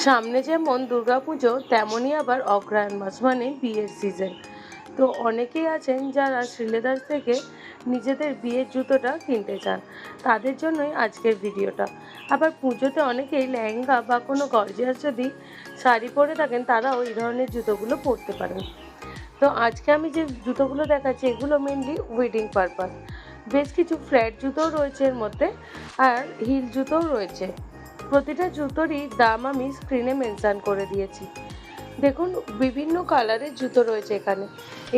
সামনে যেমন দুর্গাপুজো তেমনই আবার অগ্রহায়ণ মাস মানে বিয়ের সিজন। তো অনেকেই আছেন যারা শ্রীলেদার্স থেকে নিজেদের বিয়ের জুতোটা কিনতে চান, তাদের জন্যই আজকের ভিডিওটা। আবার পুজোতে অনেকেই লেহেঙ্গা বা কোনো গর্জিয়াস যদি শাড়ি পরে থাকেন, তারাও এই ধরনের জুতোগুলো পরতে পারেন। তো আজকে আমি যে জুতোগুলো দেখাচ্ছি এগুলো মেনলি ওয়েডিং পারপাস। বেশ কিছু ফ্ল্যাট জুতোও রয়েছে এর মধ্যে, আর হিল জুতোও রয়েছে। প্রতিটা জুতোরই দাম আমি স্ক্রিনে মেনশন করে দিয়েছি। দেখুন, বিভিন্ন কালারের জুতো রয়েছে এখানে।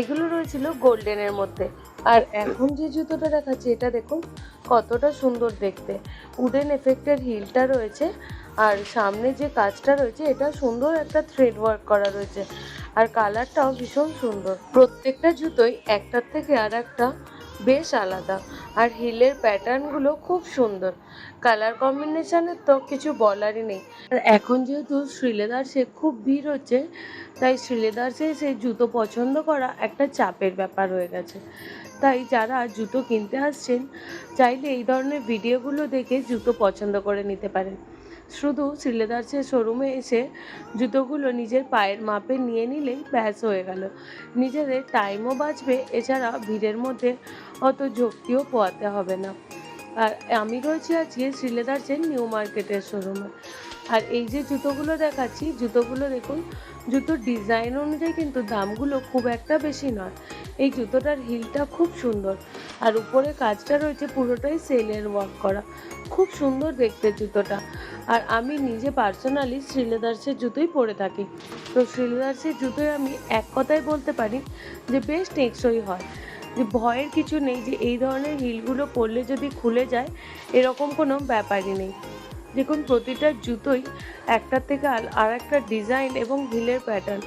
এগুলো রয়েছিল গোল্ডেনের মধ্যে। আর এখন যে জুতোটা দেখাচ্ছি এটা দেখুন কতটা সুন্দর দেখতে। উডেন এফেক্টের হিলটা রয়েছে, আর সামনে যে কাজটা রয়েছে এটা সুন্দর একটা থ্রেড ওয়ার্ক করা রয়েছে, আর কালারটাও ভীষণ সুন্দর। প্রত্যেকটা জুতোই একটার থেকে আর একটা বেশ আলাদা, আর হিলের প্যাটার্নগুলো খুব সুন্দর। কালার কম্বিনেশনের তো কিছু বলারই নেই। আর এখন যেহেতু শ্রীলেদার্সে খুব ভিড় হচ্ছে, তাই শ্রীলেদার্সে এসে জুতো পছন্দ করা একটা চাপের ব্যাপার হয়ে গেছে। তাই যারা জুতো কিনতে আসছেন চাইলে এই ধরনের ভিডিওগুলো দেখে জুতো পছন্দ করে নিতে পারেন। শুধু শ্রীলেদার্সের শোরুমে এসে জুতোগুলো নিজের পায়ের মাপে নিয়ে নিলেই ব্যাস হয়ে গেল। নিজেদের টাইমও বাঁচবে, এছাড়া ভিড়ের মধ্যে অত ঝক্কিও পোয়াতে হবে না। আর আমি রয়েছি আজকে শ্রীলেদার্সের নিউ মার্কেটের শোরুমে। আর এই যে জুতোগুলো দেখাচ্ছি, জুতোগুলো দেখুন, জুতোর ডিজাইন অনুযায়ী কিন্তু দামগুলো খুব একটা বেশি নয়। এই জুতোটার হিলটা খুব সুন্দর, আর উপরে কাজটা রয়েছে পুরোটাই সেলের ওয়ার্ক করা। খুব সুন্দর দেখতে জুতোটা। আর আমি নিজে পার্সোনালি শ্রীলেদার্সের জুতোই পরে থাকি। তো শ্রীলেদার্সের জুতোয় আমি এক কথায় বলতে পারি যে বেশ টেকসই হয়, যে ভয়ের কিছু নেই যে এই ধরনের হিলগুলো পরলে যদি খুলে যায়, এরকম কোনো ব্যাপারই নেই। দেখুন, প্রতিটা জুতোই একটার থেকে আর একটা ডিজাইন এবং হিলের প্যাটার্ন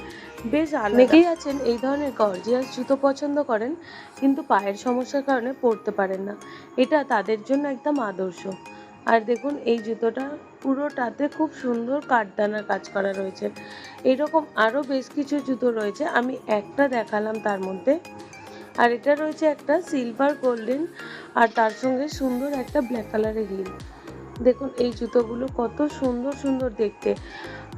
বেশ আলাদা। অনেকেই আছেন এই ধরনের গর্জিয়াস জুতো পছন্দ করেন, কিন্তু পায়ের সমস্যার কারণে পরতে পারেন না। এটা তাদের জন্য একদম আদর্শ। আর দেখুন, এই জুতোটা পুরোটাতে খুব সুন্দর কাঠদানার কাজ করা রয়েছে। এইরকম আরও বেশ কিছু জুতো রয়েছে, আমি একটা দেখালাম তার মধ্যে। আর এটা রয়েছে একটা সিলভার গোল্ডেন, আর তার সঙ্গে সুন্দর একটা ব্ল্যাক কালারের হিল। দেখুন এই জুতোগুলো কত সুন্দর সুন্দর দেখতে।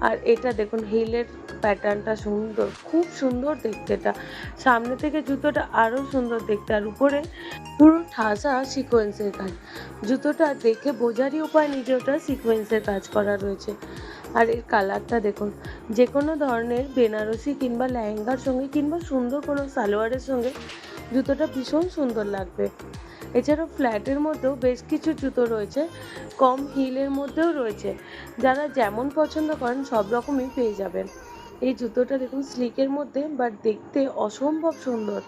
আর এটা দেখুন হিলের প্যাটার্নটা সুন্দর, খুব সুন্দর দেখতে। এটা সামনে থেকে জুতোটা আরও সুন্দর দেখতে, আর উপরে পুরো ঠাসা সিকোয়েন্সের কাজ। জুতোটা দেখে বোঝারই উপায় নেই যে ওটা সিকোয়েন্সের কাজ করা রয়েছে। আর এর কালারটা দেখুন, যে কোনো ধরনের বেনারসি কিংবা লেহেঙ্গার সঙ্গে কিংবা সুন্দর কোনো সালোয়ারের সঙ্গে জুতোটা ভীষণ সুন্দর লাগবে। এছাড়াও ফ্ল্যাটের মধ্যেও বেশ কিছু জুতো রয়েছে, কম হিলের মধ্যেও রয়েছে। যারা যেমন পছন্দ করেন সব রকমই পেয়ে যাবেন। এই জুতোটা দেখুন স্লিকের মধ্যে, বাট দেখতে অসম্ভব সুন্দর।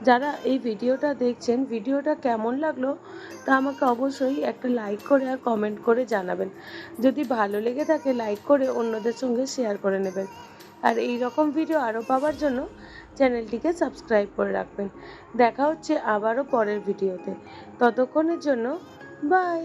যারা এই ভিডিওটা দেখছেন, ভিডিওটা কেমন লাগলো তা আমাকে অবশ্যই একটা লাইক করে আর কমেন্ট করে জানাবেন। যদি ভালো লেগে থাকে লাইক করে অন্যদের সঙ্গে শেয়ার করে নেবেন। আর এই রকম ভিডিও আরও পাওয়ার জন্য চ্যানেলটিকে সাবস্ক্রাইব করে রাখবেন। দেখা হচ্ছে আবারও পরের ভিডিওতে। ততক্ষণের জন্য বাই।